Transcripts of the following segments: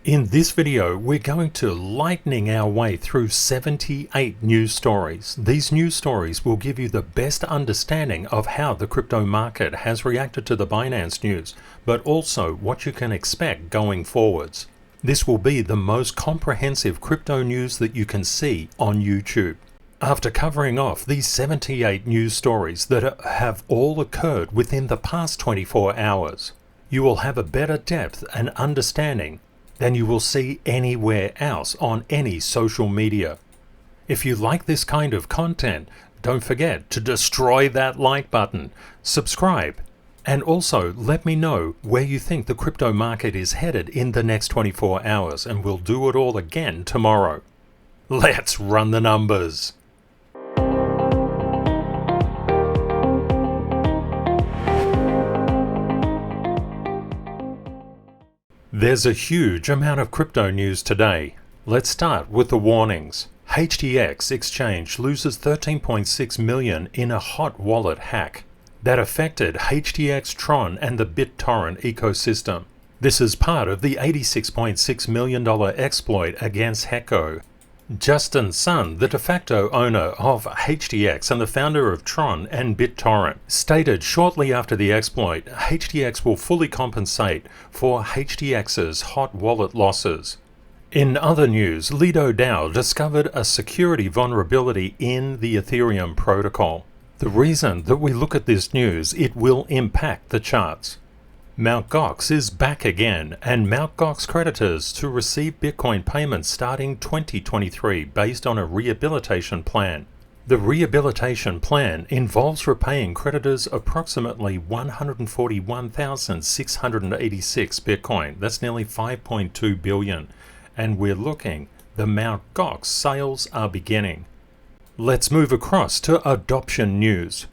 In this video, we're going to lightning our way through 78 news stories. These news stories will give you the best understanding of how the crypto market has reacted to the Binance news, but also what you can expect going forwards. This will be the most comprehensive crypto news that you can see on YouTube. After covering off these 78 news stories that have all occurred within the past 24 hours, you will have a better depth and understanding than you will see anywhere else on any social media. If you like this kind of content, don't forget to destroy that like button, subscribe, and also let me know where you think the crypto market is headed in the next 24 hours, and we'll do it all again tomorrow. Let's run the numbers. There's a huge amount of crypto news today. Let's start with the warnings. HTX exchange loses 13.6 million in a hot wallet hack that affected HTX Tron and the BitTorrent ecosystem. This is part of the $86.6 million exploit against Hecko. Justin Sun, the de facto owner of HTX and the founder of Tron and BitTorrent, stated shortly after the exploit, HTX will fully compensate for HTX's hot wallet losses. In other news, Lido DAO discovered a security vulnerability in the Ethereum protocol. The reason that we look at this news, it will impact the charts. Mt. Gox is back again, and Mt. Gox creditors to receive Bitcoin payments starting 2023 based on a rehabilitation plan. The rehabilitation plan involves repaying creditors approximately 141,686 Bitcoin. That's nearly 5.2 billion. And we're looking, the Mt. Gox sales are beginning. Let's move across to adoption news.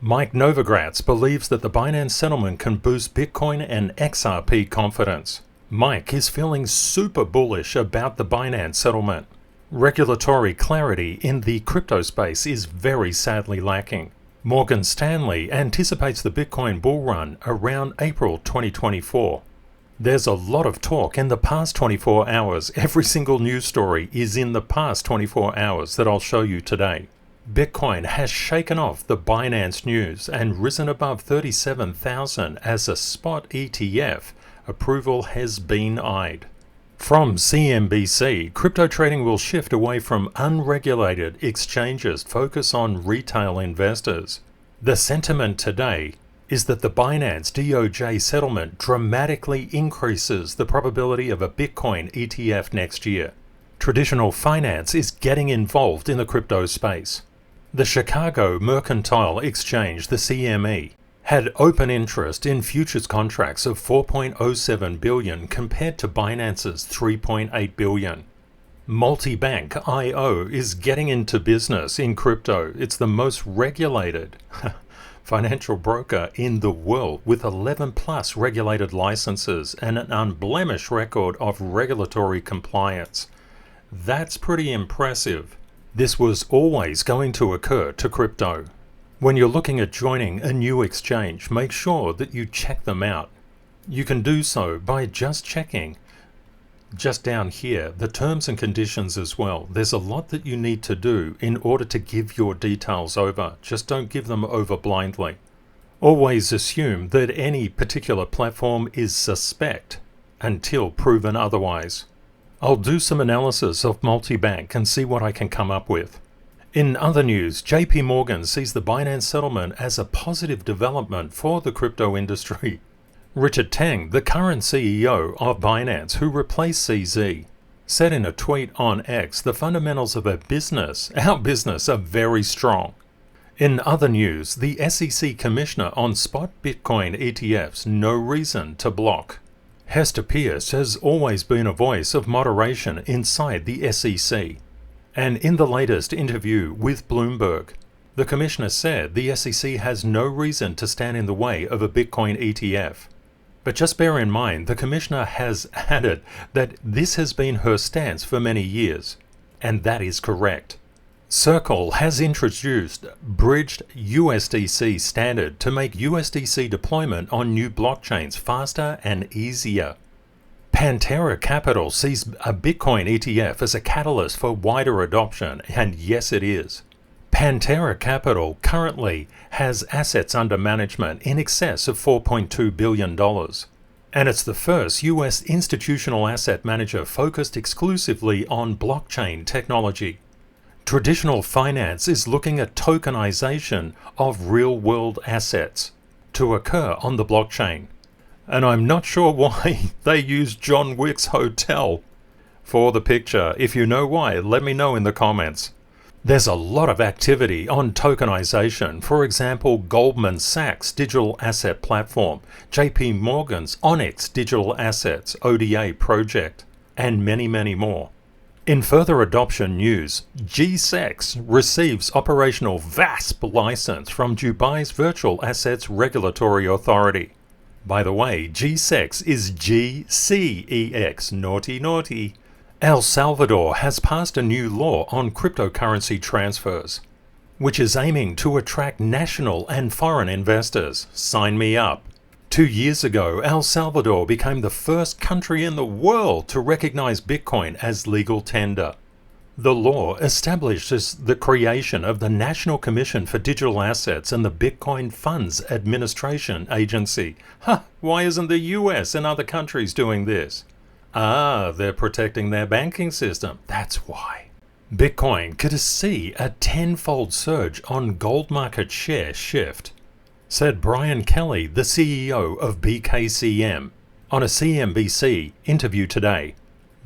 Mike Novogratz believes that the Binance settlement can boost Bitcoin and XRP confidence. Mike is feeling super bullish about the Binance settlement. Regulatory clarity in the crypto space is very sadly lacking. Morgan Stanley anticipates the Bitcoin bull run around April 2024. There's a lot of talk in the past 24 hours. Every single news story is in the past 24 hours that I'll show you today. Bitcoin has shaken off the Binance news and risen above 37,000 as a spot ETF. Approval has been eyed. From CNBC, crypto trading will shift away from unregulated exchanges, focus on retail investors. The sentiment today is that the Binance DOJ settlement dramatically increases the probability of a Bitcoin ETF next year. Traditional finance is getting involved in the crypto space. The Chicago Mercantile Exchange, the CME, had open interest in futures contracts of 4.07 billion compared to Binance's 3.8 billion. Multibank IO is getting into business in crypto. It's the most regulated financial broker in the world with 11 plus regulated licenses and an unblemished record of regulatory compliance. That's pretty impressive. This was always going to occur to crypto. When you're looking at joining a new exchange, make sure that you check them out. You can do so by just checking, just down here, the terms and conditions as well. There's a lot that you need to do in order to give your details over. Just don't give them over blindly. Always assume that any particular platform is suspect until proven otherwise. I'll do some analysis of multi-bank and see what I can come up with. In other news, JP Morgan sees the Binance settlement as a positive development for the crypto industry. Richard Teng, the current CEO of Binance, who replaced CZ, said in a tweet on X, the fundamentals of our business are very strong. In other news, the SEC Commissioner on spot Bitcoin ETFs, no reason to block. Hester Peirce has always been a voice of moderation inside the SEC. And in the latest interview with Bloomberg, the Commissioner said the SEC has no reason to stand in the way of a Bitcoin ETF. But just bear in mind, the Commissioner has added that this has been her stance for many years, and that is correct. Circle has introduced bridged USDC standard to make USDC deployment on new blockchains faster and easier. Pantera Capital sees a Bitcoin ETF as a catalyst for wider adoption, and yes it is. Pantera Capital currently has assets under management in excess of $4.2 billion. And it's the first US institutional asset manager focused exclusively on blockchain technology. Traditional finance is looking at tokenization of real-world assets to occur on the blockchain. And I'm not sure why they use John Wick's hotel for the picture. If you know why, let me know in the comments. There's a lot of activity on tokenization. For example, Goldman Sachs digital asset platform, JP Morgan's Onyx digital assets ODA project, and many, many more. In further adoption news, GSEX receives operational VASP license from Dubai's Virtual Assets Regulatory Authority. By the way, GSEX is GCEX, naughty naughty. El Salvador has passed a new law on cryptocurrency transfers, which is aiming to attract national and foreign investors. Sign me up. 2 years ago, El Salvador became the first country in the world to recognize Bitcoin as legal tender. The law establishes the creation of the National Commission for Digital Assets and the Bitcoin Funds Administration Agency. Why isn't the US and other countries doing this? They're protecting their banking system. That's why. Bitcoin could see a 10-fold surge on gold market share shift, said Brian Kelly, the CEO of BKCM, on a CNBC interview today.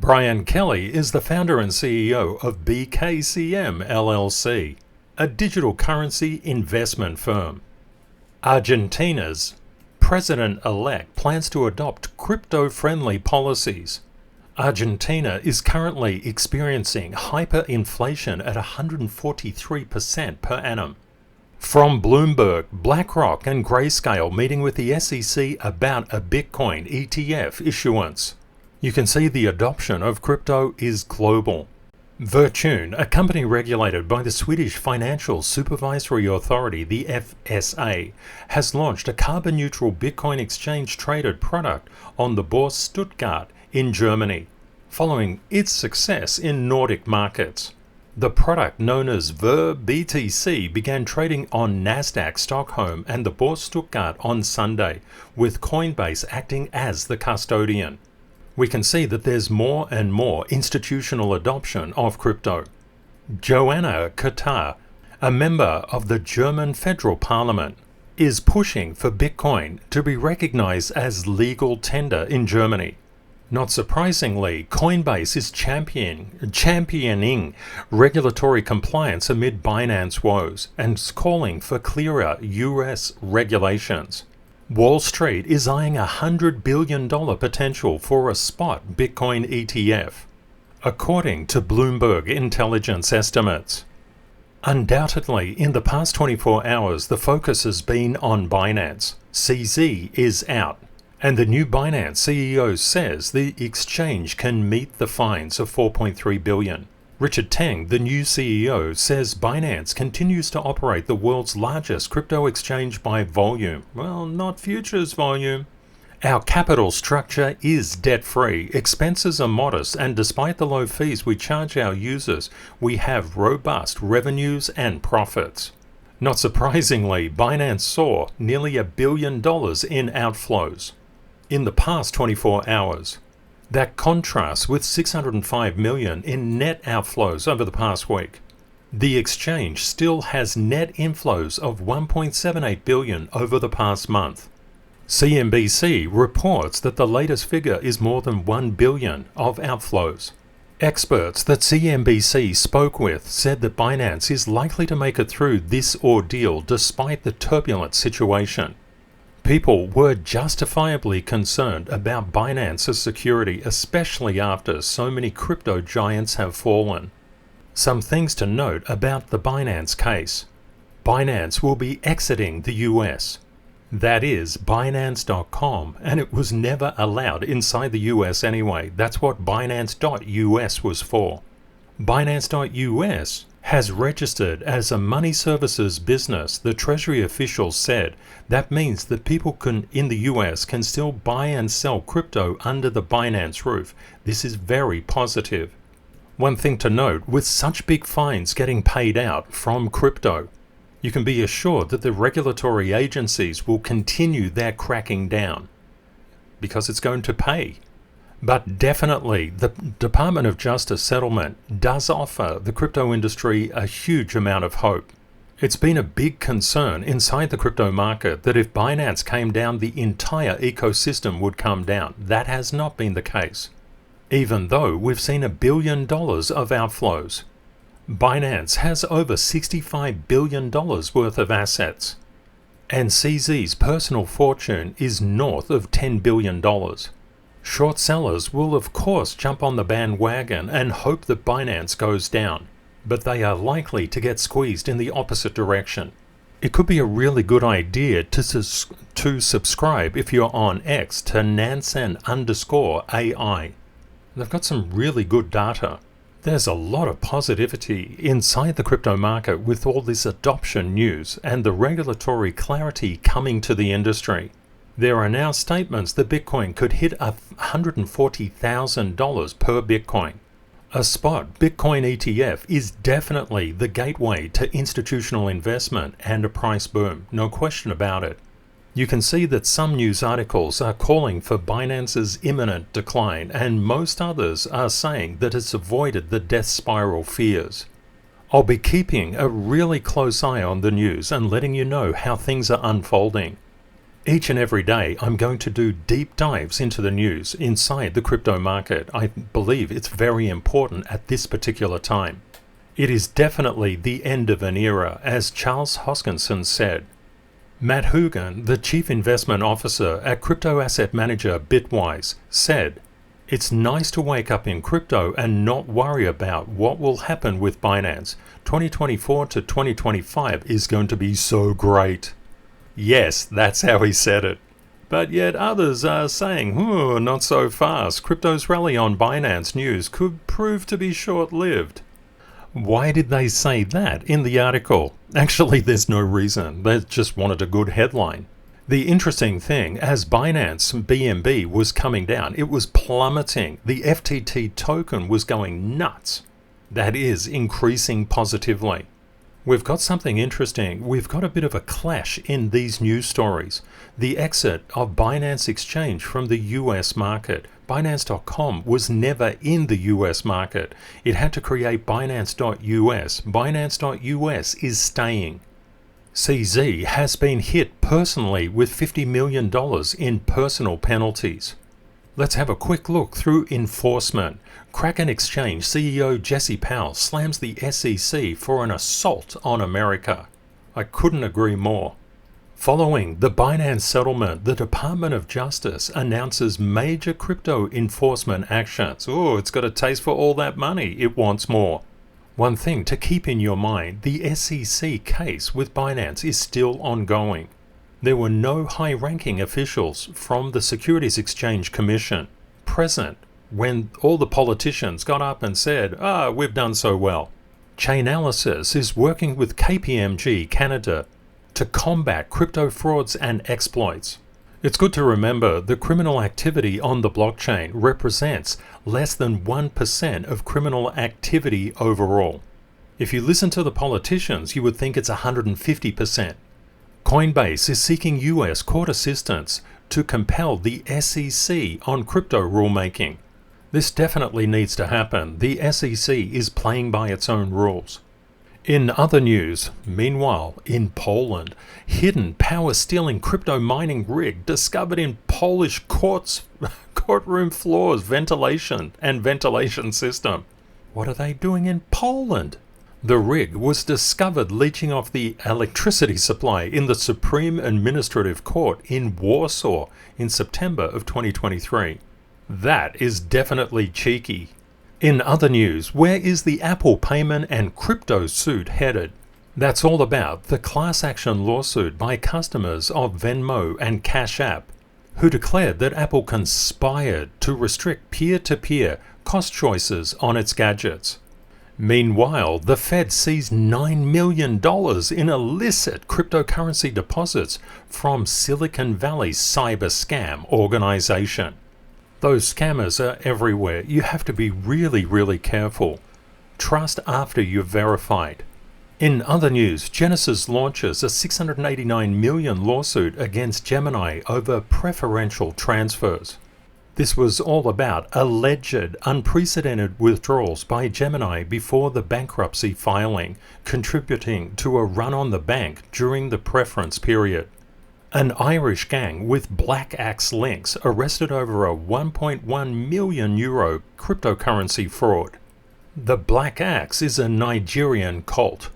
Brian Kelly is the founder and CEO of BKCM LLC, a digital currency investment firm. Argentina's president-elect plans to adopt crypto-friendly policies. Argentina is currently experiencing hyperinflation at 143% per annum. From Bloomberg, BlackRock and Grayscale meeting with the SEC about a Bitcoin ETF issuance. You can see the adoption of crypto is global. Virtune, a company regulated by the Swedish Financial Supervisory Authority, the FSA, has launched a carbon-neutral Bitcoin exchange-traded product on the Börse Stuttgart in Germany, following its success in Nordic markets. The product, known as VerBTC, began trading on Nasdaq Stockholm and the Börse Stuttgart on Sunday, with Coinbase acting as the custodian. We can see that there's more and more institutional adoption of crypto. Joanna Katar, a member of the German Federal Parliament, is pushing for Bitcoin to be recognized as legal tender in Germany. Not surprisingly, Coinbase is championing regulatory compliance amid Binance woes and calling for clearer US regulations. Wall Street is eyeing a $100 billion potential for a spot Bitcoin ETF, according to Bloomberg intelligence estimates. Undoubtedly, in the past 24 hours, the focus has been on Binance. CZ is out, and the new Binance CEO says the exchange can meet the fines of $4.3 billion. Richard Teng, the new CEO, says Binance continues to operate the world's largest crypto exchange by volume. Well, not futures volume. Our capital structure is debt-free, expenses are modest, and despite the low fees we charge our users, we have robust revenues and profits. Not surprisingly, Binance saw nearly $1 billion in outflows in the past 24 hours. That contrasts with $605 million in net outflows over the past week. The exchange still has net inflows of $1.78 billion over the past month. CNBC reports that the latest figure is more than $1 billion of outflows. Experts that CNBC spoke with said that Binance is likely to make it through this ordeal despite the turbulent situation. People were justifiably concerned about Binance's security, especially after so many crypto giants have fallen. Some things to note about the Binance case. Binance will be exiting the US. That is Binance.com, and it was never allowed inside the US anyway. That's what Binance.us was for. Binance.us has registered as a money services business, the Treasury officials said. That means that people in the US can still buy and sell crypto under the Binance roof. This is very positive. One thing to note, with such big fines getting paid out from crypto, you can be assured that the regulatory agencies will continue their cracking down because it's going to pay. But definitely, the Department of Justice settlement does offer the crypto industry a huge amount of hope. It's been a big concern inside the crypto market that if Binance came down, the entire ecosystem would come down. That has not been the case, even though we've seen $1 billion of outflows. Binance has over $65 billion worth of assets, and CZ's personal fortune is north of $10 billion. Short sellers will of course jump on the bandwagon and hope that Binance goes down, but they are likely to get squeezed in the opposite direction. It could be a really good idea to subscribe if you're on X to Nansen_AI. They've got some really good data. There's a lot of positivity inside the crypto market with all this adoption news and the regulatory clarity coming to the industry. There are now statements that Bitcoin could hit $140,000 per Bitcoin. A spot Bitcoin ETF is definitely the gateway to institutional investment and a price boom, no question about it. You can see that some news articles are calling for Binance's imminent decline, and most others are saying that it's avoided the death spiral fears. I'll be keeping a really close eye on the news and letting you know how things are unfolding. Each and every day, I'm going to do deep dives into the news inside the crypto market. I believe it's very important at this particular time. It is definitely the end of an era, as Charles Hoskinson said. Matt Hoogan, the Chief Investment Officer at crypto asset manager Bitwise, said, "It's nice to wake up in crypto and not worry about what will happen with Binance. 2024 to 2025 is going to be so great." Yes, that's how he said it. But yet others are saying, not so fast. Crypto's rally on Binance news could prove to be short-lived. Why did they say that in the article? Actually, there's no reason. They just wanted a good headline. The interesting thing, as Binance BNB was coming down, it was plummeting. The FTT token was going nuts. That is increasing positively. We've got something interesting. We've got a bit of a clash in these news stories. The exit of Binance Exchange from the US market. Binance.com was never in the US market. It had to create Binance.us. Binance.us is staying. CZ has been hit personally with $50 million in personal penalties. Let's have a quick look through enforcement. Kraken Exchange CEO Jesse Powell slams the SEC for an assault on America. I couldn't agree more. Following the Binance settlement, the Department of Justice announces major crypto enforcement actions. Oh, it's got a taste for all that money. It wants more. One thing to keep in your mind, the SEC case with Binance is still ongoing. There were no high-ranking officials from the Securities Exchange Commission present when all the politicians got up and said, we've done so well. Chainalysis is working with KPMG Canada to combat crypto frauds and exploits. It's good to remember that criminal activity on the blockchain represents less than 1% of criminal activity overall. If you listen to the politicians, you would think it's 150%. Coinbase is seeking US court assistance to compel the SEC on crypto rulemaking. This definitely needs to happen. The SEC is playing by its own rules. In other news, meanwhile, in Poland, hidden power-stealing crypto mining rig discovered in Polish courtroom floors, ventilation system. What are they doing in Poland? The rig was discovered leaching off the electricity supply in the Supreme Administrative Court in Warsaw in September of 2023. That is definitely cheeky. In other news, where is the Apple payment and crypto suit headed? That's all about the class action lawsuit by customers of Venmo and Cash App, who declared that Apple conspired to restrict peer-to-peer cost choices on its gadgets. Meanwhile, the Fed seized $9 million in illicit cryptocurrency deposits from Silicon Valley's cyber scam organization. Those scammers are everywhere. You have to be really careful. Trust after you've verified. In other news, Genesis launches a $689 million lawsuit against Gemini over preferential transfers. This was all about alleged unprecedented withdrawals by Gemini before the bankruptcy filing, contributing to a run on the bank during the preference period. An Irish gang with Black Axe links arrested over a €1.1 million cryptocurrency fraud. The Black Axe is a Nigerian cult.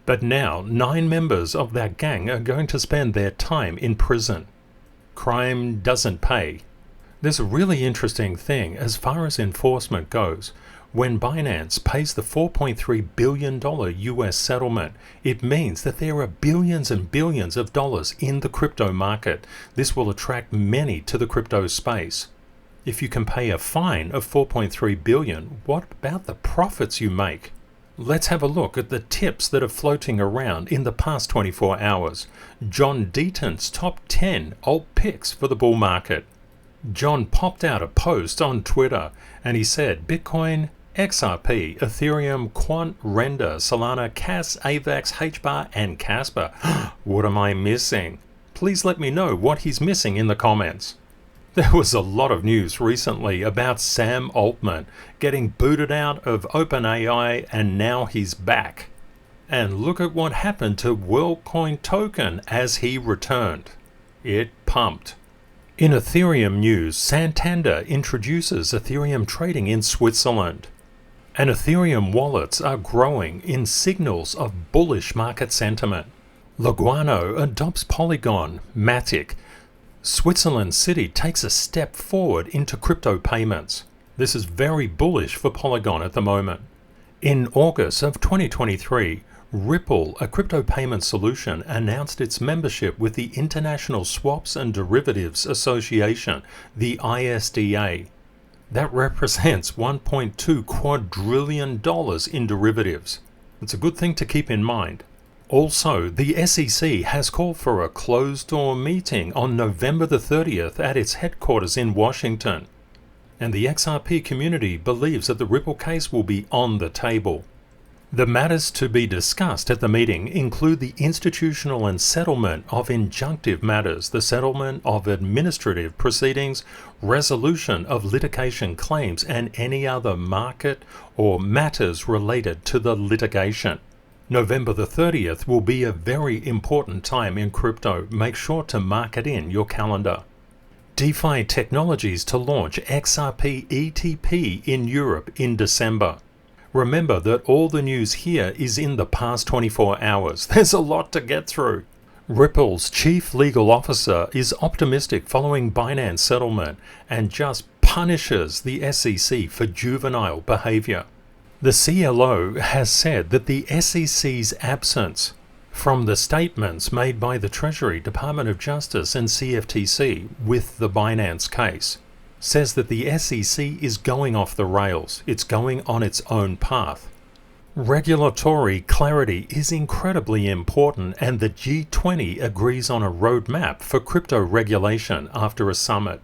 But now 9 members of that gang are going to spend their time in prison. Crime doesn't pay. There's a really interesting thing as far as enforcement goes. When Binance pays the $4.3 billion US settlement, it means that there are billions and billions of dollars in the crypto market. This will attract many to the crypto space. If you can pay a fine of $4.3 billion, what about the profits you make? Let's have a look at the tips that are floating around in the past 24 hours. John Deaton's top 10 alt picks for the bull market. John popped out a post on Twitter and he said Bitcoin, XRP, Ethereum, Quant, Render, Solana, CAS, AVAX, HBAR and Casper. What am I missing? Please let me know what he's missing in the comments. There was a lot of news recently about Sam Altman getting booted out of OpenAI and now he's back. And look at what happened to WorldCoin token as he returned. It pumped. In Ethereum news, Santander introduces Ethereum trading in Switzerland. And Ethereum wallets are growing in signals of bullish market sentiment. Leguano adopts Polygon, Matic. Switzerland City takes a step forward into crypto payments. This is very bullish for Polygon at the moment. In August of 2023, Ripple, a crypto payment solution, announced its membership with the International Swaps and Derivatives Association, the ISDA. That represents $1.2 quadrillion in derivatives. It's a good thing to keep in mind. Also, the SEC has called for a closed-door meeting on November the 30th at its headquarters in Washington. And the XRP community believes that the Ripple case will be on the table. The matters to be discussed at the meeting include the institutional and settlement of injunctive matters, the settlement of administrative proceedings, resolution of litigation claims, and any other market or matters related to the litigation. November the 30th will be a very important time in crypto. Make sure to mark it in your calendar. DeFi Technologies to launch XRP ETP in Europe in December. Remember that all the news here is in the past 24 hours. There's a lot to get through. Ripple's chief legal officer is optimistic following Binance settlement and just punishes the SEC for juvenile behavior. The CLO has said that the SEC's absence from the statements made by the Treasury, Department of Justice and CFTC with the Binance case says that the SEC is going off the rails. It's going on its own path. Regulatory clarity is incredibly important, and the G20 agrees on a roadmap for crypto regulation after a summit.